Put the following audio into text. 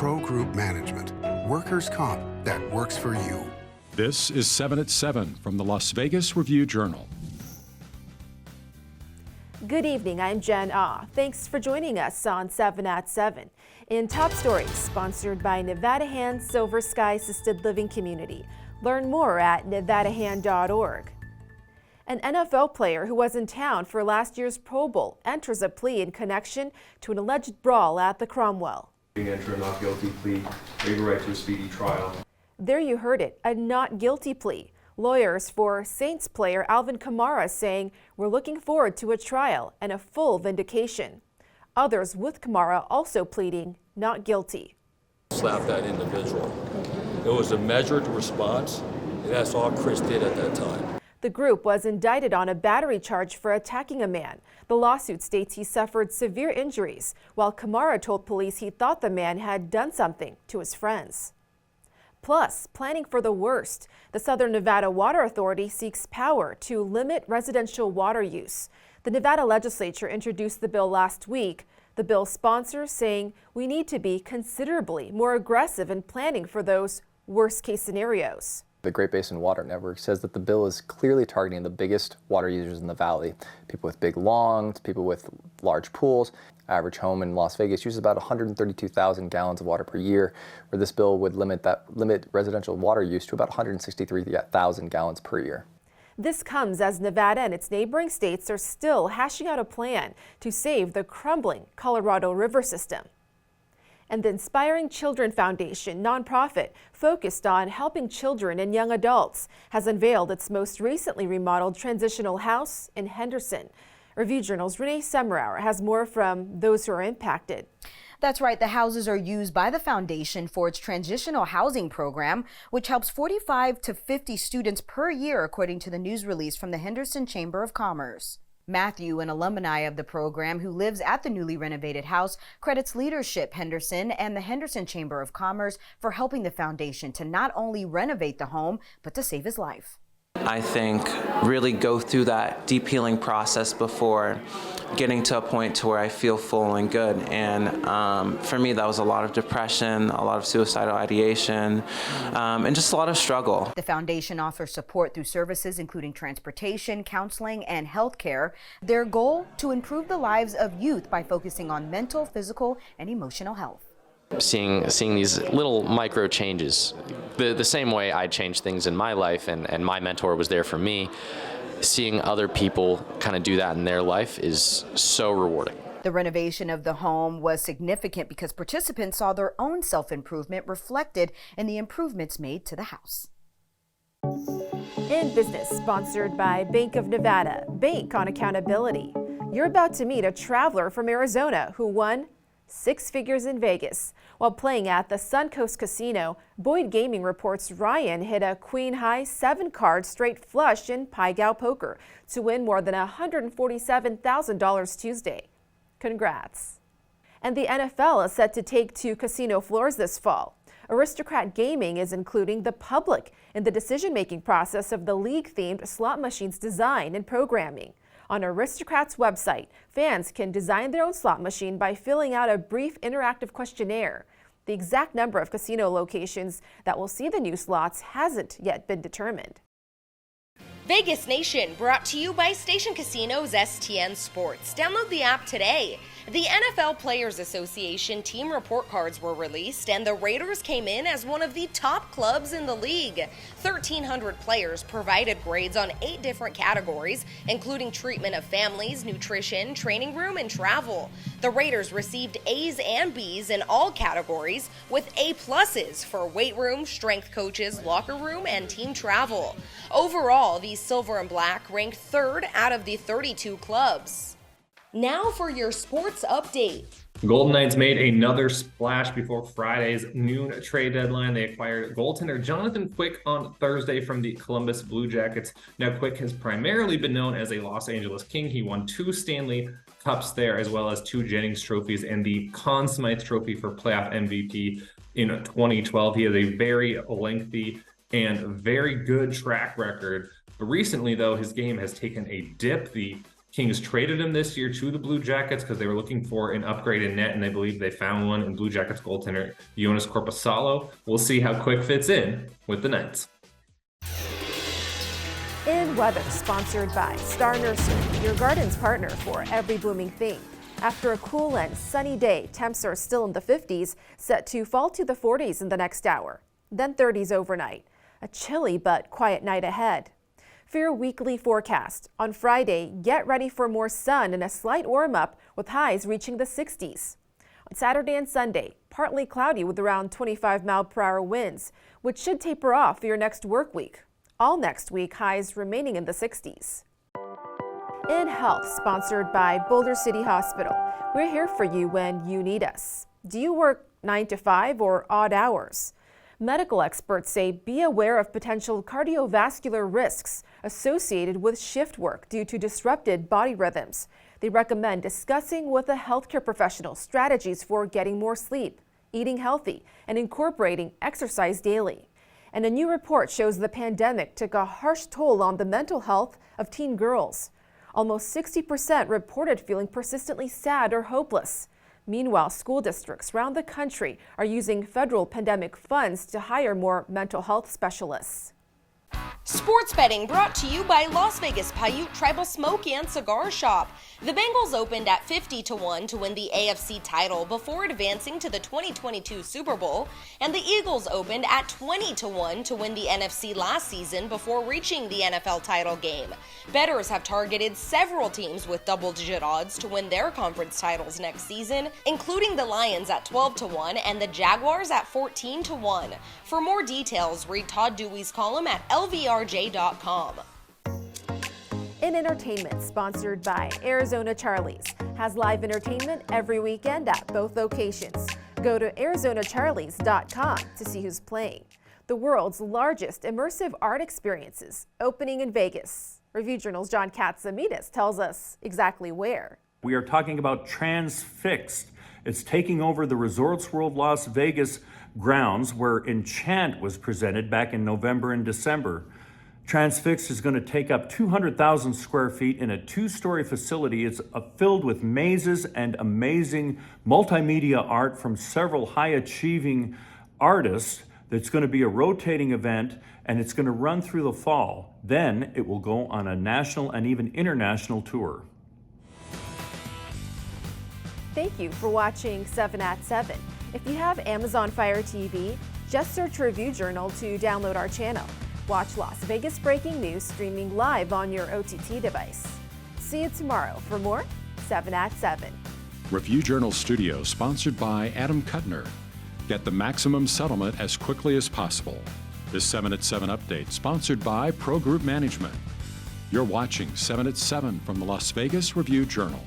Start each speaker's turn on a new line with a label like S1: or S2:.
S1: Pro Group Management. Workers' comp that works for you.
S2: This is 7 at 7 from the Las Vegas Review-Journal.
S3: Good evening, I'm Jen Ah. Thanks for joining us on 7 at 7. In Top Stories, sponsored by Nevada Hand Silver Sky Assisted Living Community. Learn more at nevadahand.org. An NFL player who was in town for last year's Pro Bowl enters a plea in connection to an alleged brawl at the Cromwell.
S4: Enter a not guilty plea, waive a right to a speedy trial.
S3: There you heard it, a not guilty plea. Lawyers for Saints player Alvin Kamara saying we're looking forward to a trial and a full vindication. Others with Kamara also pleading not guilty.
S5: Slap that individual. It was a measured response, and that's all Chris did at that time.
S3: The group was indicted on a battery charge for attacking a man. The lawsuit states he suffered severe injuries, while Kamara told police he thought the man had done something to his friends. Plus, planning for the worst. The Southern Nevada Water Authority seeks power to limit residential water use. The Nevada legislature introduced the bill last week. The bill's sponsors saying we need to be considerably more aggressive in planning for those worst-case scenarios.
S6: The Great Basin Water Network says that the bill is clearly targeting the biggest water users in the valley. People with big lawns, people with large pools. Average home in Las Vegas uses about 132,000 gallons of water per year, where this bill would limit residential water use to about 163,000 gallons per year.
S3: This comes as Nevada and its neighboring states are still hashing out a plan to save the crumbling Colorado River system. And the Inspiring Children Foundation, nonprofit focused on helping children and young adults, has unveiled its most recently remodeled transitional house in Henderson. Review-Journal's Renee Semmerauer has more from those who are impacted.
S7: That's right. The houses are used by the foundation for its transitional housing program, which helps 45 to 50 students per year, according to the news release from the Henderson Chamber of Commerce. Matthew, an alumni of the program who lives at the newly renovated house, credits leadership Henderson and the Henderson Chamber of Commerce for helping the foundation to not only renovate the home, but to save his life.
S8: I think really go through that deep healing process before getting to a point to where I feel full and good. And for me, that was a lot of depression, a lot of suicidal ideation, and just a lot of struggle.
S7: The foundation offers support through services including transportation, counseling, and health care. Their goal, to improve the lives of youth by focusing on mental, physical, and emotional health.
S9: Seeing these little micro changes, the same way I changed things in my life and my mentor was there for me, seeing other people kind of do that in their life is so rewarding.
S7: The renovation of the home was significant because participants saw their own self-improvement reflected in the improvements made to the house.
S3: In Business, sponsored by Bank of Nevada, Bank on Accountability. You're about to meet a traveler from Arizona who won 6 figures in Vegas. While playing at the Suncoast Casino, Boyd Gaming reports Ryan hit a queen-high 7-card straight flush in Pai Gow Poker to win more than $147,000 Tuesday. Congrats. And the NFL is set to take to casino floors this fall. Aristocrat Gaming is including the public in the decision-making process of the league-themed slot machines design and programming. On Aristocrat's website, fans can design their own slot machine by filling out a brief interactive questionnaire. The exact number of casino locations that will see the new slots hasn't yet been determined.
S10: Vegas Nation, brought to you by Station Casino's STN Sports. Download the app today. The NFL Players Association team report cards were released, and the Raiders came in as one of the top clubs in the league. 1,300 players provided grades on 8 different categories, including treatment of families, nutrition, training room, and travel. The Raiders received A's and B's in all categories, with A+s for weight room, strength coaches, locker room, and team travel. Overall, the Silver and Black ranked 3rd out of the 32 clubs. Now for your sports update.
S4: Golden Knights made another splash before Friday's noon trade deadline. They acquired goaltender Jonathan Quick on Thursday from the Columbus Blue Jackets. Now, Quick has primarily been known as a Los Angeles King. He won 2 Stanley Cups there, as well as 2 Jennings trophies and the Conn Smythe Trophy for playoff MVP in 2012. He has a very lengthy and very good track record. But recently, though, his game has taken a dip. The Kings traded him this year to the Blue Jackets because they were looking for an upgrade in net, and they believe they found one in Blue Jackets goaltender Jonas Korpisalo. We'll see how Quick fits in with the Knights.
S3: In weather, sponsored by Star Nursery, your garden's partner for every blooming thing. After a cool and sunny day, temps are still in the 50s, set to fall to the 40s in the next hour, then 30s overnight. A chilly but quiet night ahead. For your weekly forecast, on Friday, get ready for more sun and a slight warm-up with highs reaching the 60s. On Saturday and Sunday, partly cloudy with around 25-mile-per-hour winds, which should taper off for your next work week. All next week, highs remaining in the 60s. In health, sponsored by Boulder City Hospital, we're here for you when you need us. Do you work 9 to 5 or odd hours? Medical experts say be aware of potential cardiovascular risks associated with shift work due to disrupted body rhythms. They recommend discussing with a healthcare professional strategies for getting more sleep, eating healthy, and incorporating exercise daily. And a new report shows the pandemic took a harsh toll on the mental health of teen girls. Almost 60% reported feeling persistently sad or hopeless. Meanwhile, school districts around the country are using federal pandemic funds to hire more mental health specialists.
S10: Sports betting brought to you by Las Vegas Paiute Tribal Smoke and Cigar Shop. The Bengals opened at 50-1 to win the AFC title before advancing to the 2022 Super Bowl, and the Eagles opened at 20-1 to win the NFC last season before reaching the NFL title game. Bettors have targeted several teams with double-digit odds to win their conference titles next season, including the Lions at 12-1 and the Jaguars at 14-1. For more details, read Todd Dewey's column at lvrj.com.
S3: In entertainment, sponsored by Arizona Charlie's, has live entertainment every weekend at both locations. Go to ArizonaCharlies.com to see who's playing. The world's largest immersive art experiences opening in Vegas. Review Journal's John Katsamidas tells us exactly where.
S11: We are talking about Transfixed. It's taking over the Resorts World Las Vegas grounds where Enchant was presented back in November and December. Transfixed is going to take up 200,000 square feet in a 2-story facility. It's filled with mazes and amazing multimedia art from several high-achieving artists. It's going to be a rotating event, and it's going to run through the fall. Then it will go on a national and even international tour.
S3: Thank you for watching 7 at 7. If you have Amazon Fire TV, just search Review Journal to download our channel. Watch Las Vegas breaking news streaming live on your OTT device. See you tomorrow for more 7 at 7.
S2: Review Journal Studio, sponsored by Adam Kuttner. Get the maximum settlement as quickly as possible. This 7 at 7 update, sponsored by Pro Group Management. You're watching 7 at 7 from the Las Vegas Review Journal.